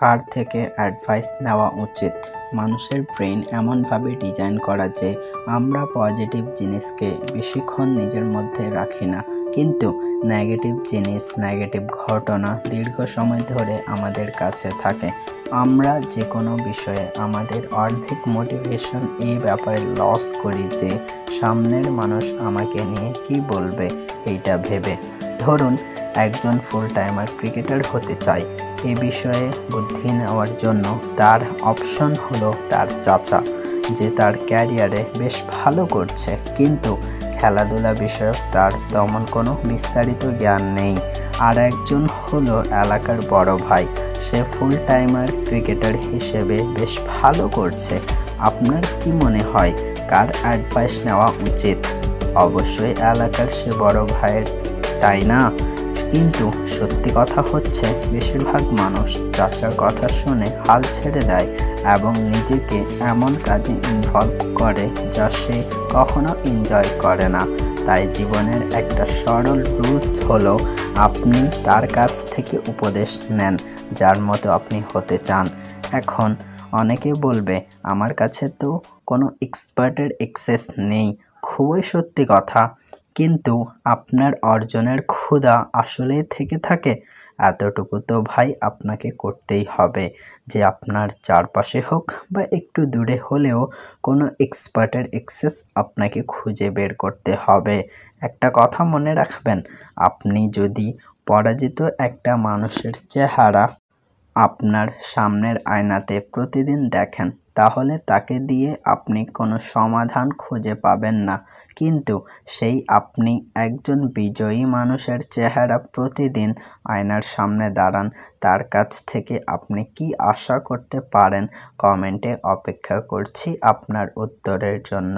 কার থেকে অ্যাডভাইস নেওয়া উচিত? মানুষের ব্রেন এমনভাবে ডিজাইন করা যে আমরা পজিটিভ জিনিসকে বেশিক্ষণ নিজের মধ্যে রাখি না, কিন্তু নেগেটিভ জিনিস, নেগেটিভ ঘটনা দীর্ঘ সময় ধরে আমাদের কাছে থাকে। আমরা যে কোনো বিষয়ে আমাদের অর্ধেক মোটিভেশন এই ব্যাপারে লস করি যে সামনের মানুষ আমাকে নিয়ে কি বলবে এইটা ভেবে। ধরুন একজন ফুল টাইমার ক্রিকেটার হতে চায়, এ বিষয়ে বুদ্ধি নেওয়ার জন্য তার অপশন হলো তার চাচা, যে তার ক্যারিয়ারে বেশ ভালো করছে, কিন্তু খেলাধুলা বিষয়ক তার তেমন কোনো বিস্তারিত জ্ঞান নেই। আর একজন হলো এলাকার বড় ভাই, সে ফুল টাইমার ক্রিকেটার হিসেবে বেশ ভালো করছে। আপনার কি মনে হয় কার অ্যাডভাইস নেওয়া উচিত? অবশ্যই এলাকার সে বড় ভাইয়ের, তাই না? কিন্তু সত্যি কথা হচ্ছে বেশিরভাগ মানুষ চাচার কথা শুনে হাল ছেড়ে দেয় এবং নিজেকে এমন কাজে ইনভলভ করে যা সে কখনো এনজয় করে না। তাই জীবনের একটা সরল রুলস হলো আপনি তার কাছ থেকে উপদেশ নেন যার মতো আপনি হতে চান। এখন অনেকে বলবে আমার কাছে তো কোনো এক্সপার্টের অ্যাক্সেস নেই। খুবই সত্যি কথা, কিন্তু আপনার অর্জনের ক্ষুধা আসলেই থেকে থাকে এতটুকু তো ভাই আপনাকে করতেই হবে, যে আপনার চারপাশে হোক বা একটু দূরে হলেও কোনো এক্সপার্টের অ্যাক্সেস আপনাকে খুঁজে বের করতে হবে। একটা কথা মনে রাখবেন, আপনি যদি পরাজিত একটা মানুষের চেহারা আপনার সামনের আয়নাতে প্রতিদিন দেখেন, তাহলে তাকে দিয়ে আপনি কোনো সমাধান খুঁজে পাবেন না। কিন্তু সেই আপনি একজন বিজয়ী মানুষের চেহারা প্রতিদিন আয়নার সামনে দাঁড়ান, তার কাছ থেকে আপনি কি আশা করতে পারেন? কমেন্টে অপেক্ষা করছি আপনার উত্তরের জন্য।